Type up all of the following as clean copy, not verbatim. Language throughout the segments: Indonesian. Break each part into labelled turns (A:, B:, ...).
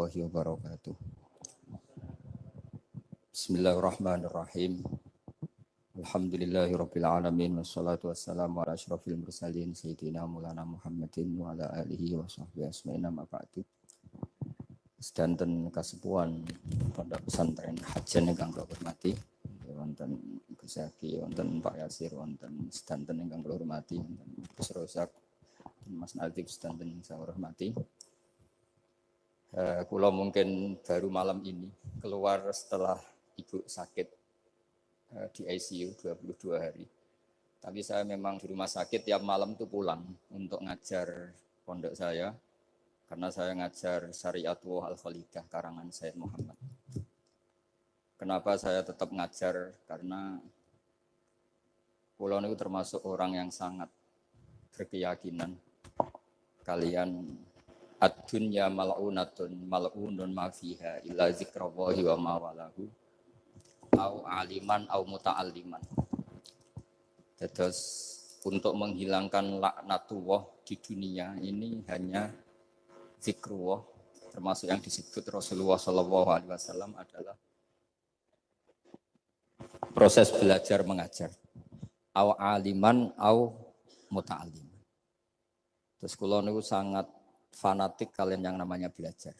A: warahmatullahi wabarakatuh. Bismillahirrahmanirrahim. Alhamdulillahirabbil alamin wassalatu wassalamu ala asyrofil mursalin sayyidina Maulana Muhammadin wa ala alihi wa sahbihi ajmain amma ba'du. Sedanten kasepuhan Pondok Pesantren Hajan ingkang kula hormati, wonten Gus Zaki, wonten Pak Yasir, wonten sedanten ingkang kula hormati, wonten Gus Rozak, Mas Nadif sedanten ingkang saya hormati. Kula mungkin baru malam ini keluar setelah ibu sakit di ICU 22 hari. Tapi saya memang di rumah sakit tiap malam tuh pulang untuk ngajar pondok saya. Karena saya ngajar Syariatullah Al-Khalidah karangan Sayyid Muhammad. Kenapa saya tetap ngajar? Karena kula niku termasuk orang yang sangat berkeyakinan kalian ad-dunya mal'unatun mal'unun ma fiha illa zikrallahi wa ma walahu au aliman au muta'alliman. Terus untuk menghilangkan laknatullah di dunia ini hanya zikrullah, termasuk yang disebut Rasulullah SAW adalah proses belajar mengajar. Au aliman au muta'alliman. Terus kula niku sangat fanatik kalian yang namanya belajar.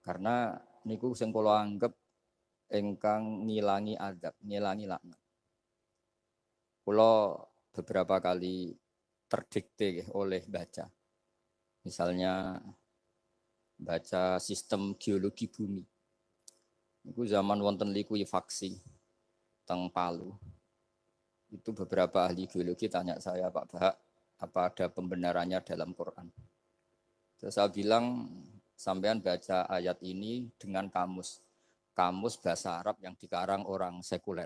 A: Karena niku sing kula anggap engkang ngilangi adab, ngilangi laknat. Kula beberapa kali terdikte oleh baca. Misalnya baca sistem geologi bumi. Niku zaman wonten likuifaksi teng Palu. Itu beberapa ahli geologi tanya saya, Pak Bahak, apa ada pembenarannya dalam Quran? Terus saya bilang, sampean baca ayat ini dengan kamus bahasa Arab yang dikarang orang sekuler.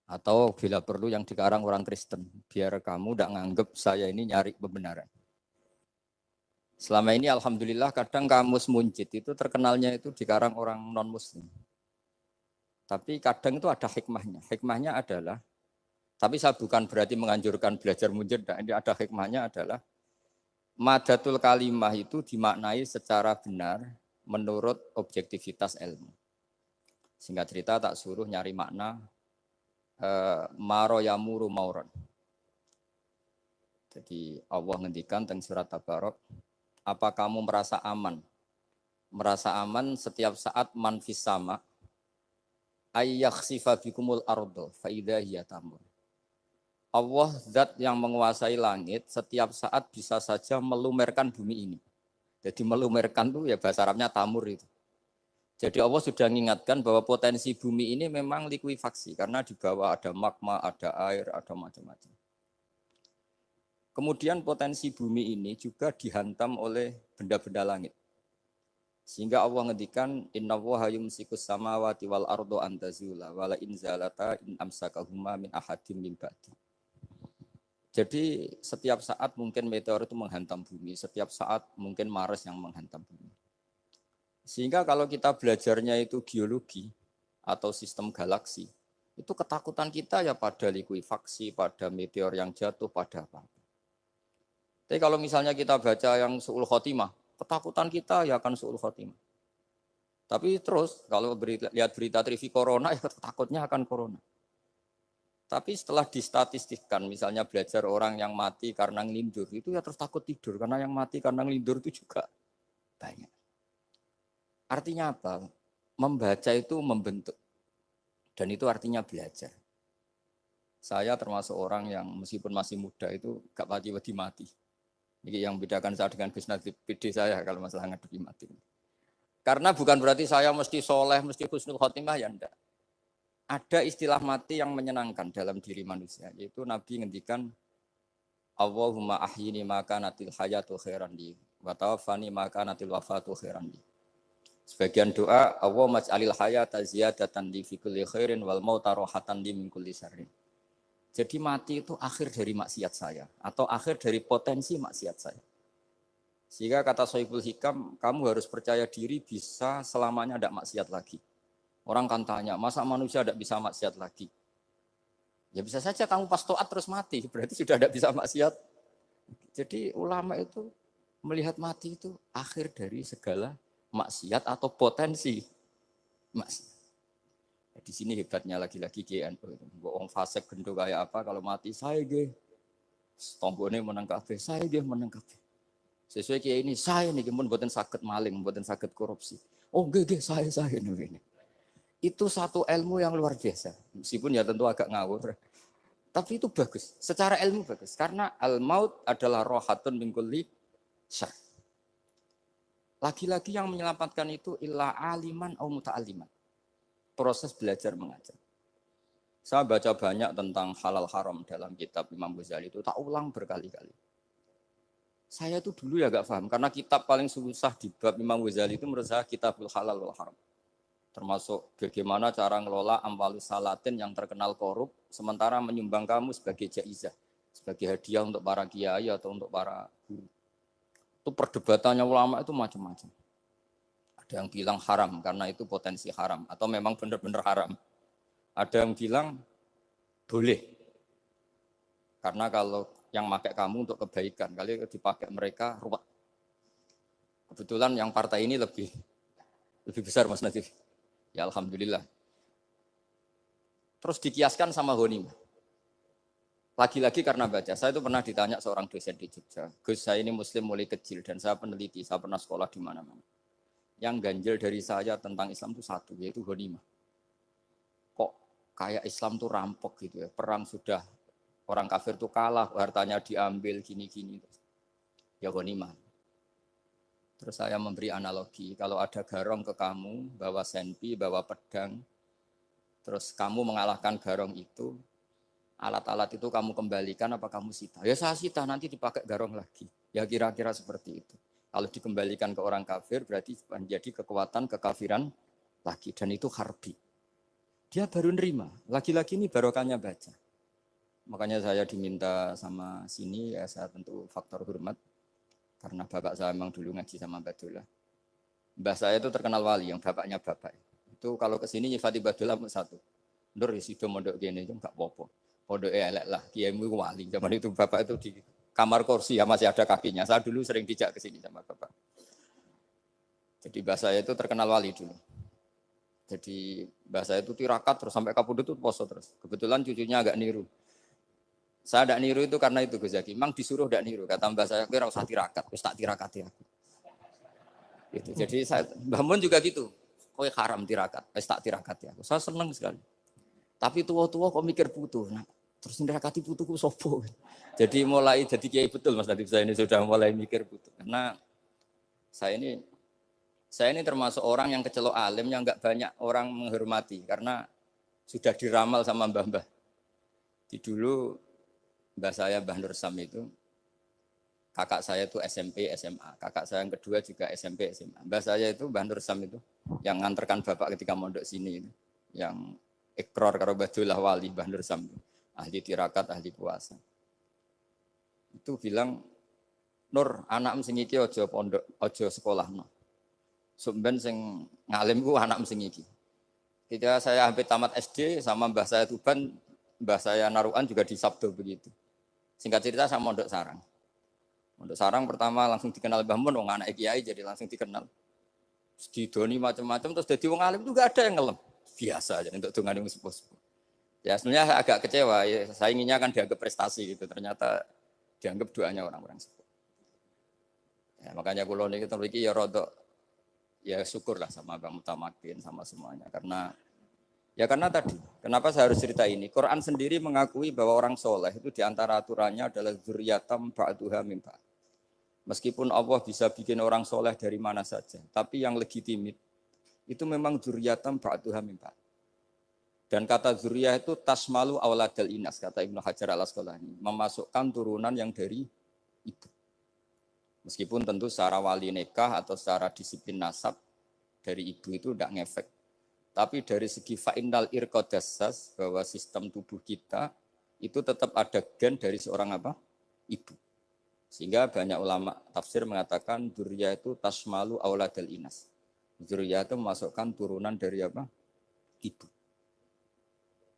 A: Atau bila perlu yang dikarang orang Kristen. Biar kamu tidak nganggep saya ini nyari pembenaran. Selama ini alhamdulillah kadang kamus Munjid itu terkenalnya itu dikarang orang non-muslim. Tapi kadang itu ada hikmahnya. Hikmahnya adalah, tapi saya bukan berarti menganjurkan belajar Munjid. Ini ada hikmahnya adalah, madatul kalimah itu dimaknai secara benar menurut objektivitas ilmu. Singkat cerita tak suruh nyari makna maro yamuru mauron. Jadi Allah ngendikan teng surat Tabarok, apa kamu merasa aman? Merasa aman setiap saat man fis sama ayyakhsifa bikumul ardo fa idza hiya tamur. Allah zat yang menguasai langit setiap saat bisa saja melumerkan bumi ini. Jadi melumerkan itu ya bahasa Arabnya tamur itu. Jadi Allah sudah mengingatkan bahwa potensi bumi ini memang likuifaksi karena di bawah ada magma, ada air, ada macam-macam. Kemudian potensi bumi ini juga dihantam oleh benda-benda langit. Sehingga Allah ngendikan innallaha yumsikus samawati wal ardo an tazula wala in zalata in amsakahuma min ahadim min ba'di. Jadi setiap saat mungkin meteor itu menghantam bumi, setiap saat mungkin Mars yang menghantam bumi. Sehingga kalau kita belajarnya itu geologi atau sistem galaksi, itu ketakutan kita ya pada likuifaksi, pada meteor yang jatuh, pada apa. Tapi kalau misalnya kita baca yang su'ul khotimah, ketakutan kita ya akan su'ul khotimah. Tapi terus kalau lihat berita TV corona, ya takutnya akan corona. Tapi setelah distatistikkan, misalnya belajar orang yang mati karena ngelindur, itu ya terus takut tidur, karena yang mati karena ngelindur itu juga banyak. Artinya apa? Membaca itu membentuk. Dan itu artinya belajar. Saya termasuk orang yang meskipun masih muda itu gak pati-pati mati. Ini yang membedakan saya dengan Gus Nadif PD saya kalau masalah ngadepi mati. Karena bukan berarti saya mesti soleh, mesti husnul khotimah, ya enggak. Ada istilah mati yang menyenangkan dalam diri manusia, yaitu Nabi ngendikan Allahumma ahyini maka natil hayatu khairan li wa tawaffani maka natil wafatu khairan li. Sebagian doa Allah maj'alil hayata ziyadatan li fi kulli khairin wal mauta rohatan li min kulli syarrin. Jadi mati itu akhir dari maksiat saya atau akhir dari potensi maksiat saya. Sehingga kata Sohibul Hikam, kamu harus percaya diri bisa selamanya tidak maksiat lagi. Orang kan tanya, masa manusia tidak bisa maksiat lagi? Ya bisa saja kamu pas taat terus mati, berarti sudah tidak bisa maksiat. Jadi ulama itu melihat mati itu akhir dari segala maksiat atau potensi maksiat. Di sini hebatnya lagi-lagi GNU. Wong fasik gendho kayak apa kalau mati saya nggih. Tombone menang kabeh, saya nggih menang kabeh. Sesuai kiai ini saya nih pun mboten saged maling, mboten saged korupsi. Oh nggih saya ini. Itu satu ilmu yang luar biasa. Meskipun ya tentu agak ngawur. Tapi itu bagus. Secara ilmu bagus karena al-maut adalah rohatun min kulli syarr. Lagi-lagi yang menyelamatkan itu illa aliman au muta'alliman. Proses belajar mengajar. Saya baca banyak tentang halal haram dalam kitab Imam Ghazali itu, tak ulang berkali-kali. Saya itu dulu ya gak paham, karena kitab paling susah di bab Imam Ghazali itu menurut saya kitabul halal wal haram. Termasuk bagaimana cara ngelola amwalus salatin yang terkenal korup, sementara menyumbang kamu sebagai jaizah, sebagai hadiah untuk para kiai atau untuk para guru. Itu perdebatannya ulama itu macam-macam. Ada yang bilang haram karena itu potensi haram atau memang benar-benar haram. Ada yang bilang boleh. Karena kalau yang pakai kamu untuk kebaikan, kali dipakai mereka ruwet. Kebetulan yang partai ini lebih besar Mas Nadif. Ya alhamdulillah. Terus dikiaskan sama ghanimah. Lagi-lagi karena baca, saya itu pernah ditanya seorang dosen di Jogja. Gus, saya ini muslim mulai kecil dan saya peneliti, saya pernah sekolah di mana-mana. Yang ganjil dari saya tentang Islam itu satu, yaitu ghanimah. Kok kayak Islam tuh rampok gitu ya, perang sudah, orang kafir tuh kalah, hartanya diambil gini-gini. Ya ghanimah. Terus saya memberi analogi, kalau ada garong ke kamu, bawa senpi, bawa pedang, terus kamu mengalahkan garong itu, alat-alat itu kamu kembalikan apa kamu sita? Ya saya sita, nanti dipakai garong lagi. Ya kira-kira seperti itu. Kalau dikembalikan ke orang kafir berarti menjadi kekuatan kekafiran lagi. Dan itu harbi. Dia baru nerima. Lagi-lagi ini barokahnya baca. Makanya saya diminta sama sini, ya saya tentu faktor hormat. Karena bapak saya memang dulu ngaji sama Badullah. Mbah saya itu terkenal wali, yang bapaknya bapak. Itu kalau kesini nyifati Badullah satu. Nur isido mondok gini, itu enggak apa-apa. Pondok elek lah, kiaimu wali. Zaman itu bapak itu di kamar kursi ya masih ada kakinya. Saya dulu sering dijak ke sini sama bapak. Jadi mbah saya itu terkenal wali dulu. Jadi mbah saya itu tirakat terus sampai kapundhut itu poso terus. Kebetulan cucunya agak niru. Saya tidak niru itu karena itu Gus Zaki. Memang disuruh tidak niru. Kata mbah saya, kira usah tirakat, wis tak tirakati aku. Gitu. Jadi saya, Mbah Mun juga gitu. Kowe haram tirakat, wis tak tirakati aku. Saya senang sekali. Tapi tua-tua kok mikir putu. Nah, terus nirakati putuku sopo. Jadi mulai jadi kiai betul Mas Nadif, saya ini sudah mulai mikir putu. Karena saya ini termasuk orang yang kecelok alim yang enggak banyak orang menghormati karena sudah diramal sama mbah-mbah. Di dulu mbah saya Mbah Nur Sam itu kakak saya itu SMP SMA, kakak saya yang kedua juga SMP SMA. Mbah saya itu Mbah Nur Sam itu yang nganterkan bapak ketika mondok sini itu, yang ikrar karo Badullah wali Mbah Nur Sam itu, ahli tirakat, ahli puasa. Itu bilang, Nur, anak sing iki aja pondok, aja sekolahno. Sumben sing ngalim ku anak sing iki. Ketika saya hampir tamat SD sama mbah saya Tuban, mbah saya Naruan juga di Sabdo begitu. Singkat cerita saya mondok sarang. Mondok sarang pertama langsung dikenal Mbah Mun, wong anak kiai jadi langsung dikenal. Didoni macam-macam terus jadi wong alim juga ada yang ngelem. Biasa aja untuk dongane wong sepuh-sepuh. Ya sebenarnya saya agak kecewa, ya, saya inginnya kan dianggap prestasi gitu, ternyata dianggap doanya orang-orang sepuh. Ya, makanya kula niki mriki ya rodok ya syukurlah sama Bang Mutamakin sama semuanya karena tadi kenapa saya harus cerita ini. Quran sendiri mengakui bahwa orang soleh itu diantara aturannya adalah dzurriyyatam ba'duha min ba'd. Meskipun Allah bisa bikin orang soleh dari mana saja, tapi yang legitimit itu memang dzurriyyatam ba'duha min ba'd. Dan kata dzurriyah itu tasmalu auladal inas, kata Ibnu Hajar al-Asqalani, memasukkan turunan yang dari ibu. Meskipun tentu secara wali nikah atau secara disiplin nasab dari ibu itu tidak ngefek. Tapi dari segi fa'innal irqadassas, bahwa sistem tubuh kita itu tetap ada gen dari seorang apa? Ibu. Sehingga banyak ulama tafsir mengatakan dzurriyyah itu tasmalu auladal inas. Dzurriyyah itu memasukkan turunan dari apa? Ibu.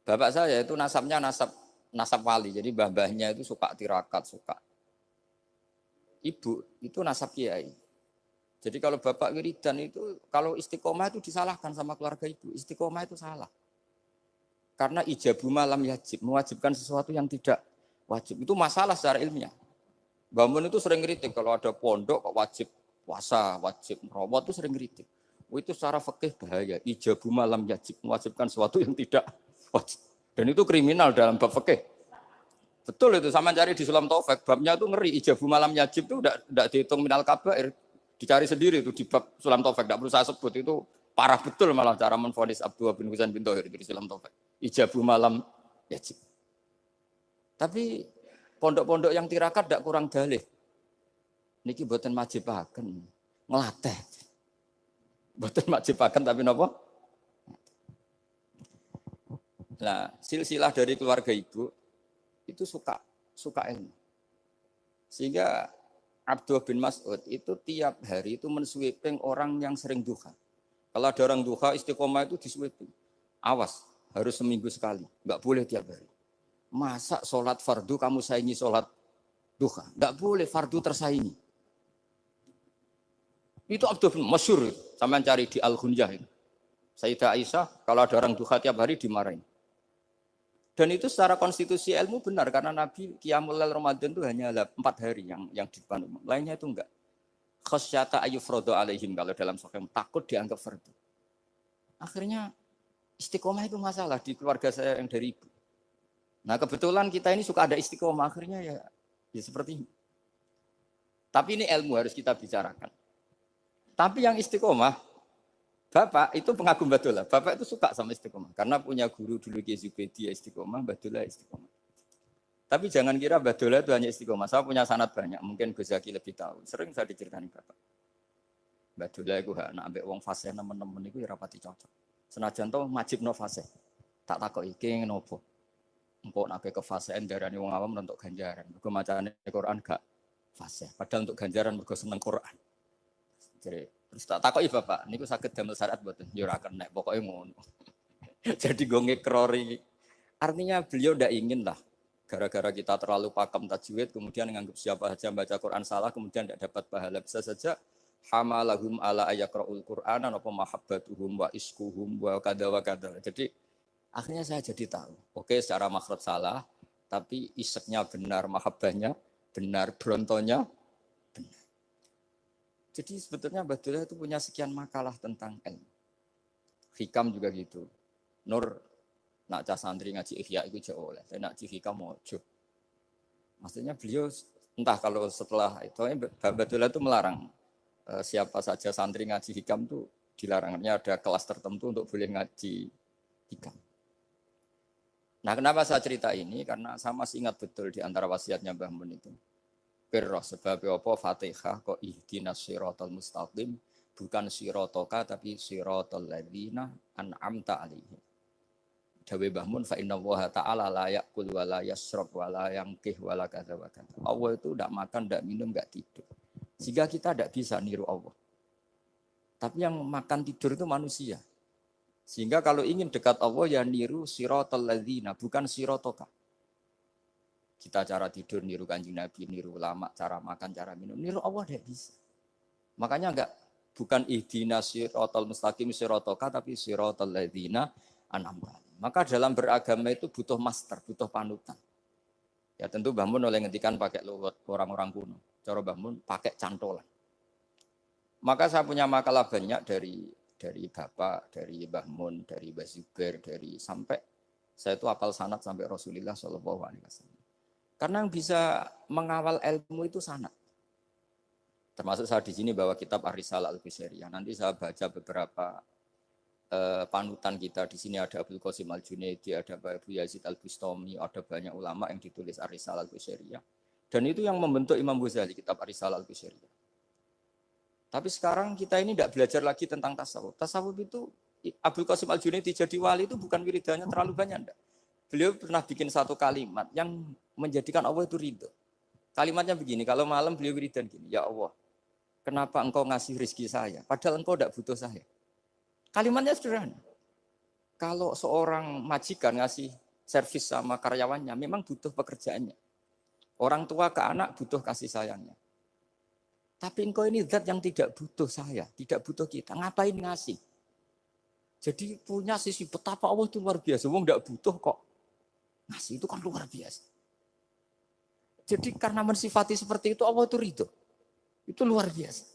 A: Bapak saya itu nasabnya nasab wali. Jadi mbah-mbahnya itu suka tirakat, suka. Ibu itu nasab kiai. Jadi kalau bapak wiridan itu, kalau istiqomah itu disalahkan sama keluarga ibu. Istiqomah itu salah. Karena ijabu malam yajib, mewajibkan sesuatu yang tidak wajib. Itu masalah secara ilmiah. Mbak Mun itu sering kritik kalau ada pondok kok wajib puasa, wajib merawat itu sering kritik. Oh, itu secara fikih bahaya. Ijabu malam yajib, mewajibkan sesuatu yang tidak wajib. Dan itu kriminal dalam bab fikih. Betul itu, sama cari di Sulam Taufik, babnya itu ngeri. Ijabu malam yajib itu tidak dihitung minal kabair. Dicari sendiri itu di bab Sulam Taufik, tidak perlu saya sebut. Itu parah betul malah cara menfonis Abdullah bin Husain bin Thohir di Sulam Taufik. Ijabu malam yajib. Tapi pondok-pondok yang tirakat tidak kurang dalih. Niki boten majibaken, ngelatih. Boten majibaken tapi napa? Nah, silsilah dari keluarga ibu itu suka ilmu. Sehingga Abdullah bin Mas'ud itu tiap hari itu mensweeping orang yang sering duha. Kalau ada orang duha istiqomah itu disweeping. Awas, harus seminggu sekali, enggak boleh tiap hari. Masa sholat fardu kamu saingi sholat duha? Enggak boleh, fardu tersaingi. Itu Abdullah bin masyhur, sampean cari di Al-Ghunyah itu. Sayyidah Aisyah kalau ada orang duha tiap hari dimarahin. Dan itu secara konstitusi ilmu benar karena Nabi Qiyamul Lail Ramadan itu hanya 4 hari yang di depan umum. Lainnya itu enggak. Khasyata ayyufrodo alaihim kalau dalam sahih takut dianggap fardu. Akhirnya istiqomah itu masalah di keluarga saya yang dari ibu. Nah kebetulan kita ini suka ada istiqomah akhirnya ya seperti ini. Tapi ini ilmu harus kita bicarakan. Tapi yang istiqomah Bapak itu pengagum Badulah. Bapak itu suka sama istiqomah. Karena punya guru dulu Ki Zubedi istiqomah, Badulah istiqomah. Tapi jangan kira Badulah itu hanya istiqomah. Saya punya sanad banyak. Mungkin Gus Zaki lebih tahu. Sering saya diceritakan Bapak. Badulah itu nak ambek wong fasih nemen-nemen itu ya rapati cocok. Senajan to majibno fasih. Tak takoki iki ngopo. Engko nek ke fasihan darani wong awam untuk ganjaran. Mergo macane Quran gak fasih. Padahal untuk ganjaran mergo seneng Quran. Jadi terus tak takoki Bapak, niku saged damel syarat mboten? Ya ora kena, pokoke ngono. Jadi go ngekrori. Artinya beliau ndak ingin lah gara-gara kita terlalu pakem tajwid kemudian menganggap siapa saja baca Quran salah kemudian tidak dapat pahala. Bisa saja hamalahum ala ayaqraul Qur'ana apa mahabbatuhum wa iskuhum wa kada wa kada. Jadi akhirnya saya jadi tahu. Oke, secara makhraj salah, tapi iseknya benar, mahabbahnya benar, brontonya benar. Jadi sebetulnya Badulah itu punya sekian makalah tentang ilmu. Hikam juga gitu. Nur nak cah santri ngaji ihya itu jauh oleh. Tapi nak ngaji hikam mojo. Maksudnya beliau entah kalau setelah itu Badulah itu melarang siapa saja santri ngaji hikam itu dilarangnya ada kelas tertentu untuk boleh ngaji hikam. Nah kenapa saya cerita ini? Karena saya masih ingat betul di antara wasiatnya Mbah Mun itu. Pirroh sebab apa Fatihah kok ihdinas siratal mustaqim bukan siratoka tapi siratal ladzina an'amta alaihim. Dawe Mbah Mun fa inna Allaha ta'ala la ya'kul wa la yashrab wa la yanqih wa la kadza wa kadza. Allah itu enggak makan, enggak minum, enggak tidur. Sehingga kita enggak bisa niru Allah. Tapi yang makan tidur itu manusia. Sehingga kalau ingin dekat Allah ya niru siratal ladzina bukan siratoka. Kita cara tidur niru Kanjeng Nabi, niru ulama, cara makan, cara minum, niru Allah tidak bisa. Makanya bukan ihdinas siratal mustaqim siratoka tapi siratal ladzina an'amta. Maka dalam beragama itu butuh master, butuh panutan. Ya tentu Mbah Mun oleh ngendikan pakai luwet orang-orang kuno. Cara Mbah Mun pakai cantolan. Maka saya punya makalah banyak dari Bapak, dari Mbah Mun, dari Mbah Zubair, dari sampai saya itu hafal sanad sampai Rasulullah SAW. Karena yang bisa mengawal ilmu itu sanad. Termasuk saya di sini bawa kitab Ar-Risalah Al-Qusairiyah. Nanti saya baca beberapa panutan kita. Di sini ada Abdul Qasim Al-Junaidi, ada Abu Yazid Al-Bustami, ada banyak ulama yang ditulis Ar-Risalah Al-Qusairiyah. Dan itu yang membentuk Imam Ghazali, kitab Ar-Risalah Al-Qusairiyah. Tapi sekarang kita ini tidak belajar lagi tentang tasawuf. Tasawuf itu Abdul Qasim Al-Junaidi jadi wali itu bukan wiridannya terlalu banyak. Enggak. Beliau pernah bikin satu kalimat yang menjadikan Allah itu ridho. Kalimatnya begini, kalau malam beliau wiridan gini, ya Allah, kenapa engkau ngasih rezeki saya? Padahal engkau tidak butuh saya. Kalimatnya sederhana. Kalau seorang majikan ngasih servis sama karyawannya, memang butuh pekerjaannya. Orang tua ke anak butuh kasih sayangnya. Tapi engkau ini zat yang tidak butuh saya, tidak butuh kita. Ngapain ngasih? Jadi punya sisi betapa Allah itu luar biasa. Wong enggak butuh kok. Ngasih itu kan luar biasa. Jadi karena mensifati seperti itu Allah itu ridho. Itu luar biasa.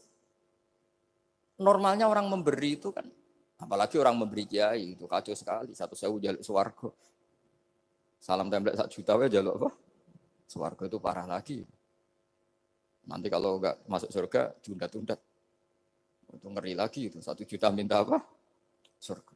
A: Normalnya orang memberi itu kan, apalagi orang memberi kiai itu kacau sekali. 1.000 jaluk swarga. Salam template 1 juta wae jaluk apa? Swarga itu parah lagi. Nanti kalau enggak masuk surga, tunda-tunda. Itu ngeri lagi itu. 1 juta minta apa? Surga.